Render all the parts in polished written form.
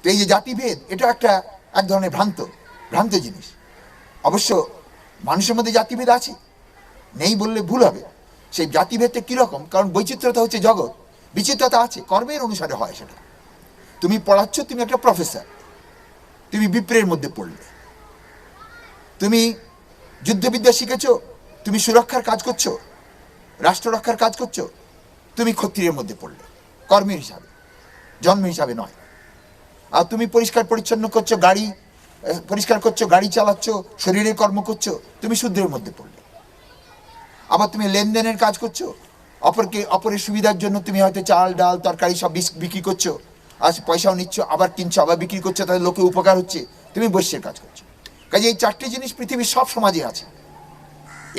তো এই যে জাতিভেদ, এটা এক ধরনের ভ্রান্ত জিনিস। অবশ্য মানুষের মধ্যে জাতিভেদ আছে, নেই বললে ভুল হবে। সেই জাতিভেদটা কীরকম? কারণ বৈচিত্র্যতা হচ্ছে জগৎ, বিচিত্রতা আছে, কর্মের অনুসারে হয় সেটা। তুমি পড়াচ্ছ, তুমি একটা প্রফেসর, তুমি বিপ্রের মধ্যে পড়লে। তুমি যুদ্ধবিদ্যা শিখেছো, তুমি সুরক্ষার কাজ করছো, রাষ্ট্র রক্ষার কাজ করছো, তুমি ক্ষত্রিয়ের মধ্যে পড়লে, কর্মের হিসাবে, জন্ম হিসাবে নয়। আর তুমি পরিষ্কার পরিচ্ছন্ন করছো, পরিষ্কার করছো, গাড়ি চালাচ্ছ, শরীরের কর্ম করছো, তুমি শূদ্রের মধ্যে পড়লে। আবার তুমি লেনদেনের কাজ করছো, অপরের সুবিধার জন্য তুমি হয়তো চাল ডাল তরকারি সব বিক্রি করছো, আর পয়সাও নিচ্ছ, আবার কিনছো, আবার বিক্রি করছো, তাদের লোকে উপকার হচ্ছে, তুমি বৈশ্যের কাজ করছো। কাজে এই চারটি জিনিস পৃথিবীর সব সমাজে আছে।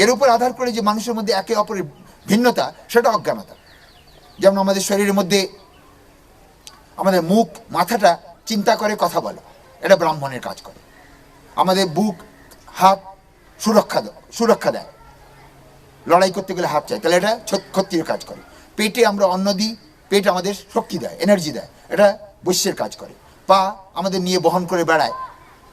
এর উপর আধার করে যে মানুষের মধ্যে একে অপরের ভিন্নতা, সেটা অজ্ঞানতা। যেমন আমাদের শরীরের মধ্যে আমাদের মুখ, মাথাটা চিন্তা করে, কথা বলে, এটা ব্রাহ্মণের কাজ করে। আমাদের বুক, হাত সুরক্ষা দেয়, লড়াই করতে গেলে হাত চাই, তাহলে এটা ক্ষত্রিয়ের কাজ করে। পেটে আমরা অন্ন দিই, পেট আমাদের শক্তি দেয়, এনার্জি দেয়, এটা বৈশ্যের কাজ করে। পা আমাদের নিয়ে বহন করে বেড়ায়,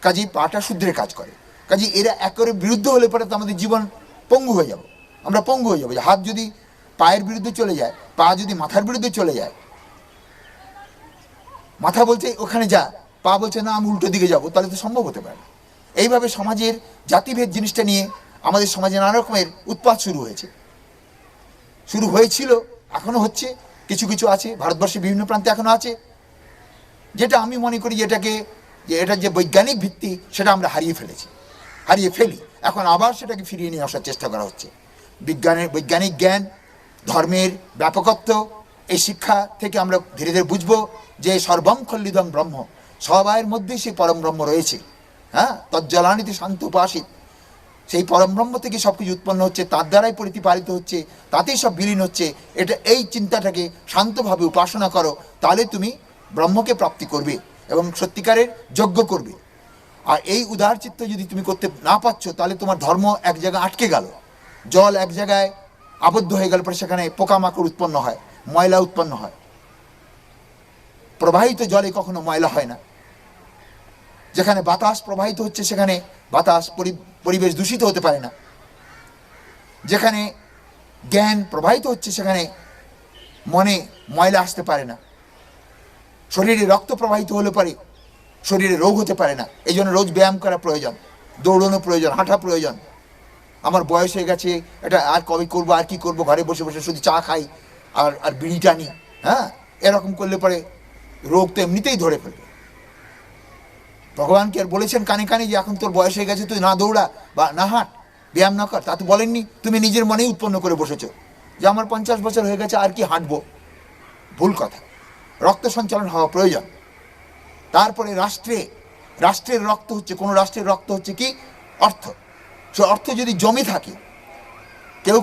কাজেই পাটা শূদ্রের কাজ করে। কাজে এরা একেবারে বিরুদ্ধ হলে পরে তো আমাদের জীবন পঙ্গু হয়ে যাব, আমরা পঙ্গু হয়ে যাবো। হাত যদি পায়ের বিরুদ্ধে চলে যায়, পা যদি মাথার বিরুদ্ধে চলে যায়, মাথা বলছে ওখানে যা, পা বলছে না আমি উল্টো দিকে যাবো, তাহলে তো সম্ভব হতে পারে না। এইভাবে সমাজের জাতিভেদ জিনিসটা নিয়ে আমাদের সমাজে নানা রকমের উৎপাত শুরু হয়েছিল, এখনো হচ্ছে, কিছু কিছু আছে, ভারতবর্ষের বিভিন্ন প্রান্তে এখনো আছে। যেটা আমি মনে করি এটার যে বৈজ্ঞানিক ভিত্তি, সেটা আমরা হারিয়ে ফেলি। এখন আবার সেটাকে ফিরিয়ে নিয়ে আসার চেষ্টা করা হচ্ছে। বৈজ্ঞানিক জ্ঞান, ধর্মের ব্যাপকত্ব, এই শিক্ষা থেকে আমরা ধীরে ধীরে বুঝবো যে সর্বং খল্লিদং ব্রহ্ম, সবাইয়ের মধ্যেই সেই পরম ব্রহ্ম রয়েছে। হ্যাঁ, তজ্জলানিতে শান্ত উপাসিত, সেই পরম ব্রহ্ম থেকে সব কিছু উৎপন্ন হচ্ছে, তার দ্বারাই প্রতিপালিত হচ্ছে, তাতেই সব বিলীন হচ্ছে। এই চিন্তাটাকে শান্তভাবে উপাসনা করো, তাহলে তুমি ব্রহ্মকে প্রাপ্তি করবে এবং সত্যিকারের যজ্ঞ করবে। আর এই উদার চিত্ত যদি তুমি করতে না পারছো, তাহলে তোমার ধর্ম এক জায়গায় আটকে গেল, জল এক জায়গায় আবদ্ধ হয়ে গেল, পরে সেখানে পোকামাকড় উৎপন্ন হয়, ময়লা উৎপন্ন হয়। প্রবাহিত জলে কখনো ময়লা হয় না। যেখানে বাতাস প্রবাহিত হচ্ছে, সেখানে পরিবেশ দূষিত হতে পারে না। যেখানে জ্ঞান প্রবাহিত হচ্ছে, সেখানে মনে ময়লা আসতে পারে না। শরীরে রক্ত প্রবাহিত হলে পারে শরীরে রোগ হতে পারে না। এই জন্য রোজ ব্যায়াম করা প্রয়োজন, দৌড়ানো প্রয়োজন, হাঁটা প্রয়োজন। আমার বয়স হয়ে গেছে, এটা আর কবে করবো, আর কি করবো, ঘরে বসে বসে শুধু চা খাই আর বিড়ি টানি, হ্যাঁ, এরকম করলে পরে রোগ তো এমনিতেই ধরে ফেলবে। ভগবান কি আর বলেছেন কানে কানে যে এখন তোর বয়স হয়ে গেছে, তুই না দৌড়া বা না হাঁট, ব্যায়াম না কর? তা তো বলেননি। তুমি নিজের মনেই উৎপন্ন করে বসেছো যে আমার 50 বছর হয়ে গেছে, আর কি হাঁটবো। ভুল কথা। রক্ত সঞ্চালন হওয়া প্রয়োজন। তারপরে রাষ্ট্রের রক্ত হচ্ছে, কোনো রাষ্ট্রের রক্ত হচ্ছে কি? অর্থ। সে অর্থ যদি জমে থাকে, কেউ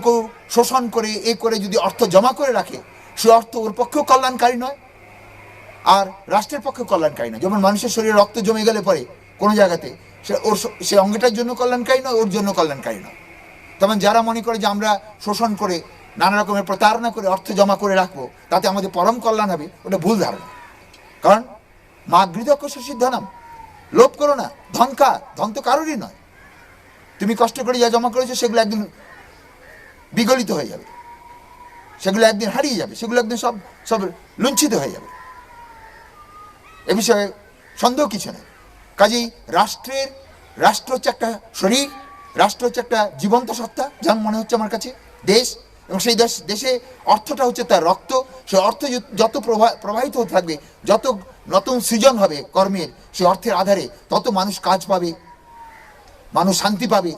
শোষণ করে করে যদি অর্থ জমা করে রাখে, সে অর্থ ওর পক্ষেও কল্যাণকারী নয়, আর রাষ্ট্রের পক্ষে কল্যাণকারী নয়। যেমন মানুষের শরীরে রক্ত জমে গেলে পরে কোনো জায়গাতে, সে অঙ্গটার জন্য কল্যাণকারী নয়, ওর জন্য কল্যাণকারী নয়। তেমন যারা মনে করে যে আমরা শোষণ করে, নানা রকমের প্রতারণা করে অর্থ জমা করে রাখবো, তাতে আমাদের পরম কল্যাণ হবে, ওটা ভুল ধারণা। কারণ মা গৃহক্ষ সিদ্ধনাম, লোভ করো না। ধন তো কারোরই নয়। তুমি কষ্ট করে যা জমা করেছো, সেগুলো একদিন বিগলিত হয়ে যাবে, সেগুলো একদিন হারিয়ে যাবে, সেগুলো একদিন সব লুণ্ঠিত হয়ে যাবে। এ বিষয়ে সন্দেহ কিছু নেই। কাজেই রাষ্ট্র হচ্ছে একটা শরীর, রাষ্ট্র হচ্ছে একটা জীবন্ত সত্তা, যেমন মনে হচ্ছে আমার কাছে দেশ, এবং সেই দেশে অর্থটা হচ্ছে তার রক্ত। সেই অর্থ যত প্রবাহিত হতে থাকবে, যত নতুন সৃজন হবে কর্মের, সেই অর্থের আধারে তত মানুষ কাজ পাবে, মানুষ শান্তি পাবে,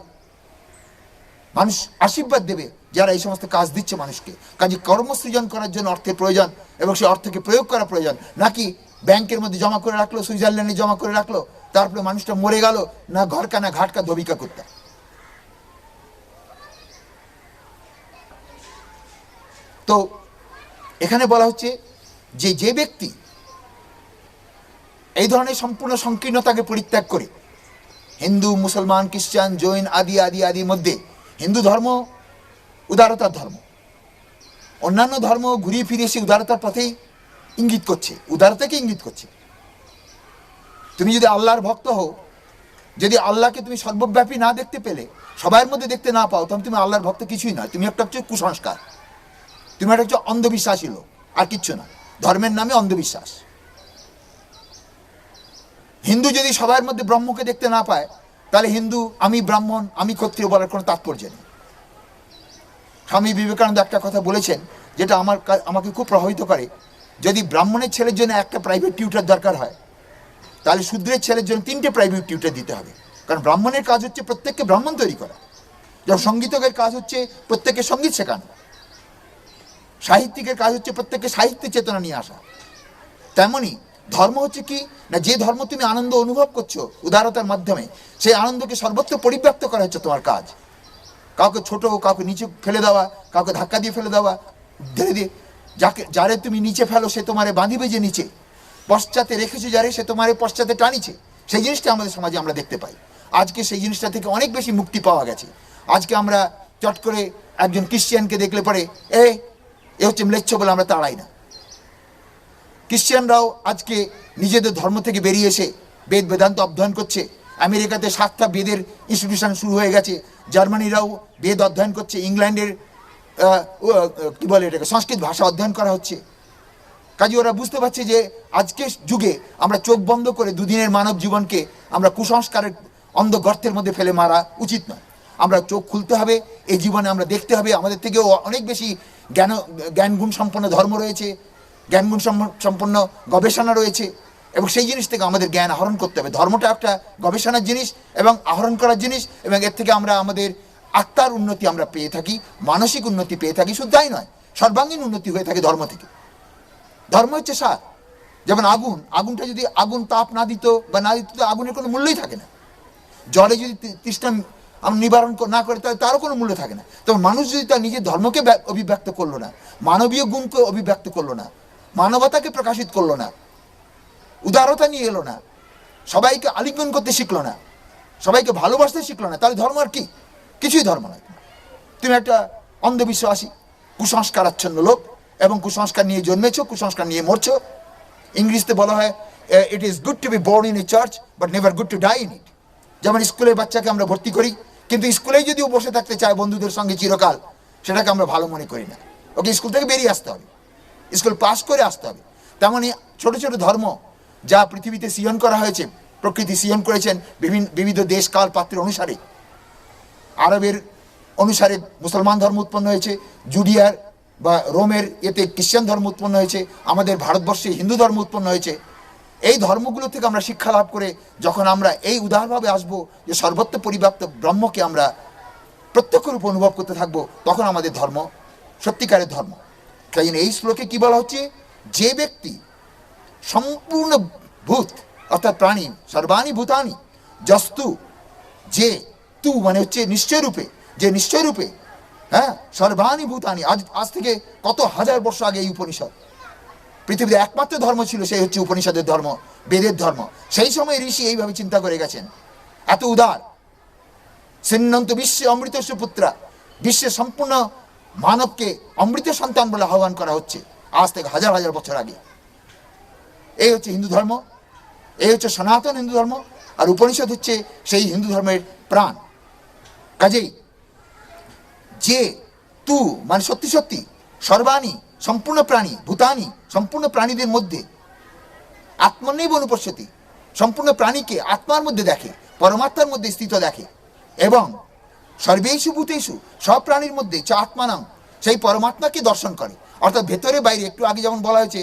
মানুষ আশীর্বাদ দেবে যারা এই সমস্ত কাজ দিচ্ছে মানুষকে। কাজে কর্মসৃজন করার জন্য অর্থের প্রয়োজন, এবং সেই অর্থকে প্রয়োগ করা প্রয়োজন। নাকি ব্যাংকের মধ্যে জমা করে রাখলো, সুইজারল্যান্ডে জমা করে রাখলো, তারপরে মানুষটা মরে গেল, না ঘরকা না ঘাটকা ধবিকা করতে। তো এখানে বলা হচ্ছে যে ব্যক্তি এই ধরনের সম্পূর্ণ সংকীর্ণতাকে পরিত্যাগ করে, হিন্দু, মুসলমান, খ্রিস্টান, জৈন আদির মধ্যে হিন্দু ধর্ম উদারতার ধর্ম, অন্যান্য ধর্ম ঘুরিয়ে ফিরিয়ে সেই উদারতার পথেই ইঙ্গিত করছে, উদারতাকে ইঙ্গিত করছে। তুমি যদি আল্লাহর ভক্ত হও, যদি আল্লাহকে তুমি সর্বব্যাপী না দেখতে পেলে, সবার মধ্যে দেখতে না পাও, তখন তুমি আল্লাহর ভক্ত কিছুই নয়। তুমি একটা হচ্ছে কুসংস্কার, তুমি একটা হচ্ছে অন্ধবিশ্বাসী লোক, আর কিচ্ছু না। ধর্মের নামে অন্ধবিশ্বাস। হিন্দু যদি সবার মধ্যে ব্রহ্মকে দেখতে না পায়, তাহলে হিন্দু আমি ব্রাহ্মণ আমি ক্ষত্রিয় বলার কোনো তাৎপর্য নেই। স্বামী বিবেকানন্দ একটা কথা বলেছেন যেটা আমাকে খুব প্রভাবিত করে। যদি ব্রাহ্মণের ছেলের জন্য একটা প্রাইভেট টিউটার দরকার হয়, তাহলে শূদ্রের ছেলের জন্য 3টে প্রাইভেট টিউটার দিতে হবে। কারণ ব্রাহ্মণের কাজ হচ্ছে প্রত্যেককে ব্রাহ্মণ তৈরি করা, যেমন সঙ্গীতকের কাজ হচ্ছে প্রত্যেককে সঙ্গীত শেখানো, সাহিত্যিকের কাজ হচ্ছে প্রত্যেককে সাহিত্যের চেতনা নিয়ে আসা। তেমনি ধর্ম হচ্ছে কি না, যে ধর্ম তুমি আনন্দ অনুভব করছো উদারতার মাধ্যমে, সেই আনন্দকে সর্বত্র পরিব্যাপ্ত করা হচ্ছে তোমার কাজ। কাউকে ছোট, কাউকে নিচে ফেলে দেওয়া, কাউকে ধাক্কা দিয়ে ফেলে দেওয়া, ধীরে ধীরে যারে তুমি নিচে ফেলো সে তোমারে বাঁধিবে যে নিচে, পশ্চাতে রেখেছে যারে সে তোমারে পশ্চাতে টানিছে। সেই জিনিসটা আমাদের সমাজে আমরা দেখতে পাই। আজকে সেই জিনিসটা থেকে অনেক বেশি মুক্তি পাওয়া গেছে। আজকে আমরা চট করে একজন ক্রিশ্চিয়ানকে দেখলে পরে এ হচ্ছে ম্লেচ্ছ বলে আমরা তাড়াই না। ক্রিশ্চিয়ানরাও আজকে নিজেদের ধর্ম থেকে বেরিয়ে এসে বেদ বেদান্ত অধ্যয়ন করছে। আমেরিকাতে 7টা বেদের ইনস্টিটিউশন শুরু হয়ে গেছে। জার্মানিরাও বেদ অধ্যয়ন করছে। ইংল্যান্ডের কি বলে এটাকে সংস্কৃত ভাষা অধ্যয়ন করা হচ্ছে। কাজে ওরা বুঝতে পারছে যে আজকের যুগে আমরা চোখ বন্ধ করে দুদিনের মানব জীবনকে আমরা কুসংস্কারের অন্ধ গর্তের মধ্যে ফেলে মারা উচিত নয়। আমরা চোখ খুলতে হবে, এই জীবনে আমরা দেখতে হবে আমাদের থেকেও অনেক বেশি জ্ঞানগুণ সম্পন্ন ধর্ম রয়েছে, জ্ঞানগুণ সম্পন্ন গবেষণা রয়েছে, এবং সেই জিনিস থেকে আমাদের জ্ঞান আহরণ করতে হবে। ধর্মটা একটা গবেষণার জিনিস এবং আহরণ করার জিনিস, এবং এর থেকে আমরা আমাদের আত্মার উন্নতি আমরা পেয়ে থাকি, মানসিক উন্নতি পেয়ে থাকি। শুধু তাই নয়, সর্বাঙ্গীন উন্নতি হয়ে থাকে ধর্ম থেকে। ধর্ম হচ্ছে সার। যেমন আগুনটা যদি আগুন তাপ না দিত বা না দিত, আগুনের কোনো মূল্যই থাকে না। জলে যদি তৃষ্ণা নিবারণ না করে, তাহলে তারও কোনো মূল্য থাকে না। তবে মানুষ যদি তার নিজের ধর্মকে অভিব্যক্ত করলো না, মানবীয় গুণকে অভিব্যক্ত করলো না, মানবতাকে প্রকাশিত করলো না, উদারতা নিয়ে এলো না, সবাইকে আলিঙ্গন করতে শিখলো না, সবাইকে ভালোবাসতে শিখলো না, তাহলে ধর্ম আর কি? কিছুই ধর্ম নয়। তুমি একটা অন্ধবিশ্বাসী কুসংস্কারাচ্ছন্ন লোক, এবং কুসংস্কার নিয়ে জন্মেছো, কুসংস্কার নিয়ে মরছো। ইংরেজিতে বলা হয় it is good to be born in a church but never good to die in it. যেমন স্কুলের বাচ্চাকে আমরা ভর্তি করি, কিন্তু স্কুলেই যদিও বসে থাকতে চায় বন্ধুদের সঙ্গে চিরকাল, সেটাকে আমরা ভালো মনে করি না। ওকে স্কুল থেকে বেরিয়ে আসতে হবে, স্কুল পাস করে আসতে হবে। তেমনই ছোট ছোট ধর্ম যা পৃথিবীতে সৃজন করা হয়েছে, প্রকৃতি সৃজন করেছেন বিবিধ দেশ কাল পাত্রের অনুসারে। আরবের অনুসারে মুসলমান ধর্ম উৎপন্ন হয়েছে, জুডিয়ার বা রোমের এতে খ্রিস্টান ধর্ম উৎপন্ন হয়েছে, আমাদের ভারতবর্ষে হিন্দু ধর্ম উৎপন্ন হয়েছে। এই ধর্মগুলো থেকে আমরা শিক্ষা লাভ করে যখন আমরা এই উদারভাবে আসবো যে সর্বত্র পরিব্যাপ্ত ব্রহ্মকে আমরা প্রত্যক্ষ রূপে অনুভব করতে থাকবো, তখন আমাদের ধর্ম সত্যিকারের ধর্ম। তাই এই শ্লোকে কি বলা হচ্ছে, যে ব্যক্তি সম্পূর্ণ ভূত অর্থাৎ প্রাণী, সর্বাণী ভূতানি জস্তু, যে তু মানে হচ্ছে নিশ্চয় রূপে, যে নিশ্চয় রূপে, হ্যাঁ, সর্বাণী ভূতানি। আজ থেকে কত হাজার বর্ষ আগে এই উপনিষদ, পৃথিবীতে একমাত্র ধর্ম ছিল, সেই হচ্ছে উপনিষদের ধর্ম, বেদের ধর্ম। সেই সময় ঋষি এইভাবে চিন্তা করে গেছেন, এত উদার। সিন্নন্ত বিশ্বে অমৃতস্য পুত্রা, বিশ্বের সম্পূর্ণ মানবকে অমৃত সন্তান বলে আহ্বান করা হচ্ছে আজ থেকে হাজার হাজার বছর আগে। এই হচ্ছে হিন্দু ধর্ম, এই হচ্ছে সনাতন হিন্দু ধর্ম, আর উপনিষদ হচ্ছে সেই হিন্দু ধর্মের প্রাণ। কাজেই যে তু মানে সত্যি সত্যি, সর্বাণী সম্পূর্ণ প্রাণী, ভূতানি সম্পূর্ণ প্রাণীদের মধ্যে, আত্মনৈব অনুপশ্যতি সম্পূর্ণ প্রাণীকে আত্মার মধ্যে দেখে, পরমাত্মার মধ্যে স্থিত দেখে, এবং সর্বেষু ভূতেষু সব প্রাণীর মধ্যে চ আত্মানাম সেই পরমাত্মাকে দর্শন করে। অর্থাৎ ভেতরে বাইরে, একটু আগে যেমন বলা হয়েছে,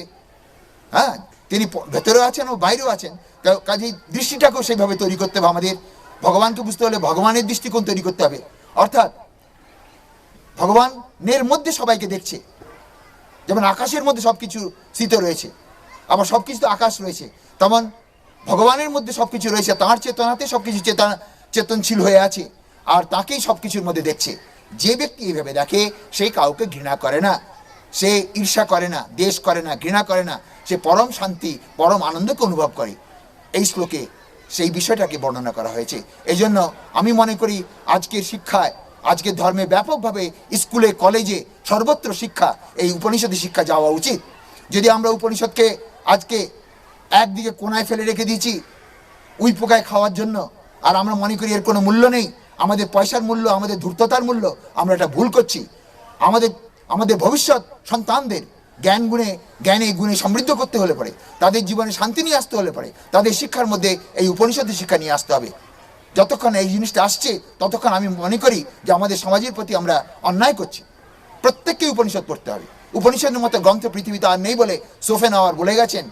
হ্যাঁ, তিনি ভেতরেও আছেন ও বাইরেও আছেন। কাজেই দৃষ্টিটাকেও সেইভাবে তৈরি করতে হবে আমাদের। ভগবানকে বুঝতে হলে ভগবানের দৃষ্টিকোণ তৈরি করতে হবে, অর্থাৎ ভগবানের মধ্যে সবাইকে দেখছে। যেমন আকাশের মধ্যে সব কিছু স্থিত রয়েছে, আবার সব কিছু তো আকাশ রয়েছে, তেমন ভগবানের মধ্যে সব কিছু রয়েছে, তাঁর চেতনাতে সব কিছু চেতনশীল হয়ে আছে, আর তাকেই সব কিছুর মধ্যে দেখছে। যে ব্যক্তি এইভাবে দেখে, সে কাউকে ঘৃণা করে না, সে ঈর্ষা করে না, দ্বেষ করে না, ঘৃণা করে না, সে পরম শান্তি, পরম আনন্দকে অনুভব করে। এই শ্লোকে সেই বিষয়টাকে বর্ণনা করা হয়েছে। এই জন্য আমি মনে করি আজকের শিক্ষায়, আজকের ধর্মে ব্যাপকভাবে স্কুলে, কলেজে, সর্বত্র শিক্ষা, এই উপনিষদের শিক্ষা যাওয়া উচিত। যদি আমরা উপনিষদকে আজকে একদিকে কোনায় ফেলে রেখে দিয়েছি, উই পোকায় খাওয়ার জন্য, আর আমরা মনে করি এর কোনো মূল্য নেই, আমাদের পয়সার মূল্য, আমাদের ধূর্ততার মূল্য, আমরা এটা ভুল করছি। আমাদের আমাদের ভবিষ্যৎ সন্তানদের জ্ঞানে গুণে সমৃদ্ধ করতে হলে পরে, তাদের জীবনে শান্তি নিয়ে আসতে হলে পরে, তাদের শিক্ষার মধ্যে এই উপনিষদের শিক্ষা নিয়ে আসতে হবে। যতক্ষণ এই জিনিসটা আসছে ততক্ষণ আমি মনে করি যে আমাদের সমাজের প্রতি আমরা অন্যায় করছি। প্রত্যেককেই উপনিষদ পড়তে হবে। উপনিষদের মতো গ্রন্থ পৃথিবীতে আর নেই বলে সোফেনাওয়ার বলে গেছেন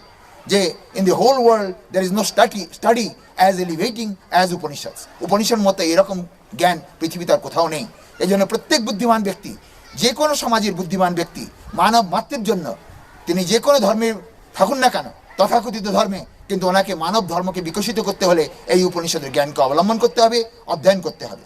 যে in the whole world there is no study as elevating as Upanishad. Upanishad মতো এরকম জ্ঞান পৃথিবীতে আর কোথাও নেই। এই জন্য প্রত্যেক বুদ্ধিমান ব্যক্তি, যে কোনো সমাজের বুদ্ধিমান ব্যক্তি, মানব মাত্রের জন্য তিনি যে কোনো ধর্মের থাকুন না কেন, তথাকথিত ধর্মে, কিন্তু ওনাকে মানব ধর্মকে বিকশিত করতে হলে এই উপনিষদের জ্ঞানকে অবলম্বন করতে হবে, অধ্যয়ন করতে হবে।